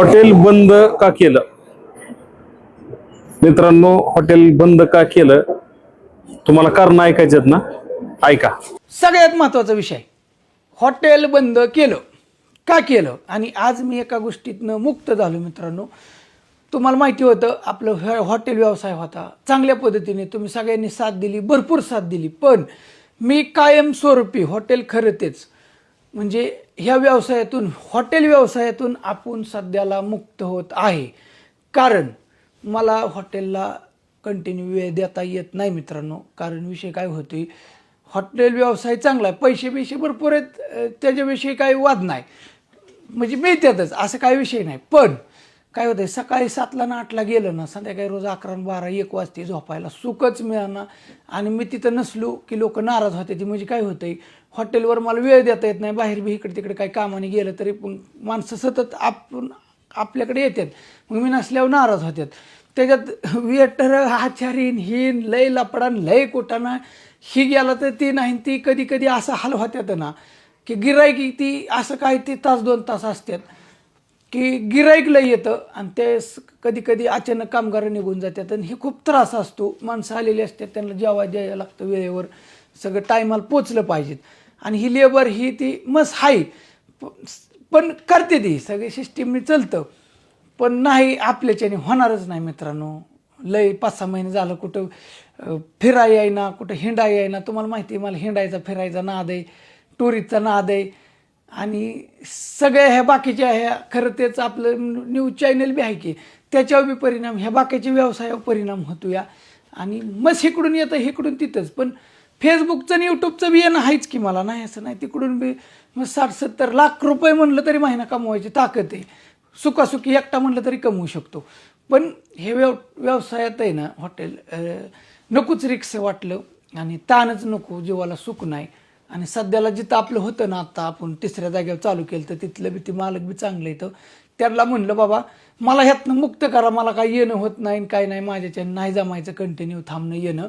Hotel बंद का केलं? मित्रांनो, हॉटेल बंद का केलं तुम्हाला कारण ऐकायचं ना? ऐका. सगळ्यात महत्त्वाचा विषय, हॉटेल बंद केलं का केलं? आणि आज मी एका गोष्टीतनं मुक्त झालो मित्रांनो. तुम्हाला माहिती होतं आपलं हॉटेल व्यवसाय होता, चांगल्या पद्धतीने तुम्ही सगळ्यांनी साथ दिली, भरपूर साथ दिली. पण मी कायमस्वरूपी हॉटेल खरं तेच म्हणजे ह्या व्यवसायातून, हॉटेल व्यवसायातून आपण सध्याला मुक्त होत आहे. कारण मला हॉटेलला कंटिन्यू वेळ देता येत नाही मित्रांनो. कारण विषय काय होतोय, हॉटेल व्यवसाय चांगला आहे, पैसे बिशे भरपूर आहेत, त्याच्याविषयी काही वाद नाही, म्हणजे मिळतातच, असं काही विषय नाही. पण काय होतंय, सकाळी 7ला आणि 8ला गेलं ना, संध्याकाळी रोज 11, 12, 1 वाजते झोपायला, सुखच मिळाना. आणि मी तिथं नसलो की लोक नाराज होते. ती म्हणजे काय होतंय, हॉटेलवर मला वेळ देता येत नाही, बाहेर बी इकडे तिकडे काही कामाने गेलं तरी पण माणसं सतत आपल्याकडे येतात, मग मी नसल्यावर नाराज होतात. त्याच्यात वेटर आचारीन हिन लय लपडान लय कुटाना, ही गेला तर ती नाही, ती कधी कधी असं हाल होत्यात ना की गिराईक ती असं काय ती तास 2 तास असतात की गिराईक लय येतं आणि ते कधी कधी अचानक कामगार निघून जातात. आणि हे खूप त्रास असतो. माणसं आलेली असतात, त्यांना जेव्हा द्यायला लागतं वेळेवर, सगळं टायमाला पोचलं पाहिजेत. आणि ही लेबर ही ती मस्त आहे, पण करते ती सगळी सिस्टीमने चालतं. पण नाही, आपल्याच्याने होणारच नाही मित्रांनो. लय 5-6 महिने झालं कुठं फिराय येईना, कुठं हिंडाय येईना. तुम्हाला माहिती आहे मला हिंडायचा फिरायचा नाद आहे, टुरिस्टचा नाद आहे. आणि सगळ्या ह्या बाकीच्या ह्या खरं तेच आपलं न्यूज चॅनल बी आहे की त्याच्यावर बी परिणाम, ह्या बाकीच्या व्यवसायावर परिणाम होतो या. आणि मग इकडून येतं इकडून तिथंच. पण फेसबुकचं आणि यूट्यूबचं बी येणं आहेच की, मला नाही असं नाही. तिकडून बी मग 60-70 लाख रुपये म्हणलं तरी महिना कमवायची ताकद आहे. सुखासुखी एकटा म्हणलं तरी कमवू शकतो. पण हे व्यवसायात आहे ना, हॉटेल नकोच रिक्स वाटलं आणि ताणच नको, जीवाला सुख नाही. आणि सध्याला जिथं आपलं होतं ना, आता आपण 3ऱ्या जागेवर चालू केलं तर तिथलं बी ती मालक बी चांगलं येतं. त्यांना म्हणलं बाबा मला ह्यातनं मुक्त करा, मला काही येणं होत नाही, काय नाही, माझ्याच्या नाही जमायचं कंटिन्यू थांबणं येणं.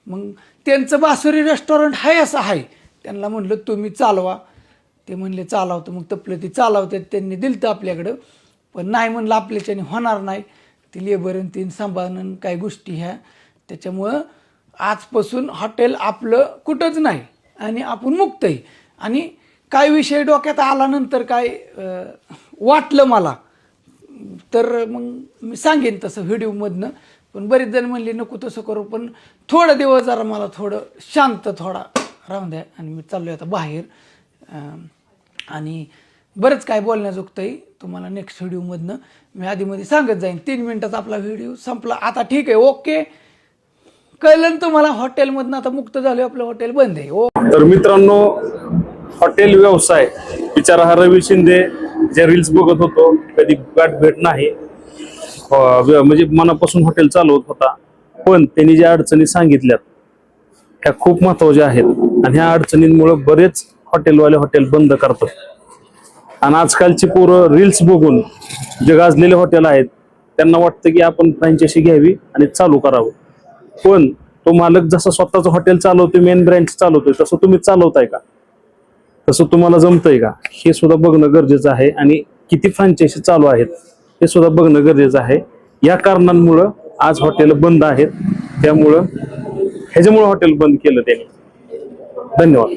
मग त्यांचं बासुरी रेस्टॉरंट आहे असं आहे. त्यांना म्हणलं तुम्ही चालवा, ते म्हणले चालवतं. मग तपलं ती चालवतात, त्यांनी दिलं तर आपल्याकडं. पण नाही म्हणलं आपल्याच्याने होणार नाही, ती लेबर आणि तीन सांभाळणं काही गोष्टी ह्या. त्याच्यामुळं आजपासून हॉटेल आपलं कुठंच नाही आणि आपण मुक्त आहे. आणि काय विषय डोक्यात आल्यानंतर काय वाटलं मला तर मग मी सांगेन तसं व्हिडिओमधनं. पण बरेच जण म्हणले नको तसं करू, पण थोडं दिवस जरा मला थोडं शांत थोडा राहून द्या. आणि मी चाललो आहे आता बाहेर. आणि बरंच काय बोलण्याजोगतं आहे, तुम्हाला नेक्स्ट व्हिडिओमधनं मी आधीमध्ये सांगत जाईन. 3 मिनिटात आपला व्हिडिओ संपला. आता ठीक आहे, ओके, कळलं तुम्हाला. हॉटेलमधनं आता मुक्त झालं, आपलं हॉटेल बंद आहे. तर मित्रांनो, हॉटेल व्यवसाय बिचारा हा रवी शिंदे जे रील्स बघत होतो, कधी गाठ भेट नाही, म्हणजे मनापासून हॉटेल चालवत होता. पण त्यांनी ज्या अडचणी सांगितल्यात ह्या खूप महत्वाच्या आहेत. आणि ह्या अडचणींमुळे बरेच हॉटेलवाले हॉटेल बंद करतात. आणि आजकालची पोरं रील्स बघून जे गाजलेले हॉटेल आहेत त्यांना वाटतं की आपण फ्रँचायझी घ्यावी आणि चालू करावं. पण तो मालक जसं स्वतःचं हॉटेल चालवतोय, मेन ब्रँच चालवतोय, तसं तुम्ही चालवताय का? तसं तुम्हाला जमतंय का? हे सुद्धा बघणं गरजेचं आहे. आणि किती फ्रँचायझी चालू आहेत हे सुद्धा बघणं गरजेचं आहे. या कारणांमुळं आज हॉटेल बंद आहेत. त्यामुळं ह्याच्यामुळं हॉटेल बंद केलं त्यांनी. धन्यवाद.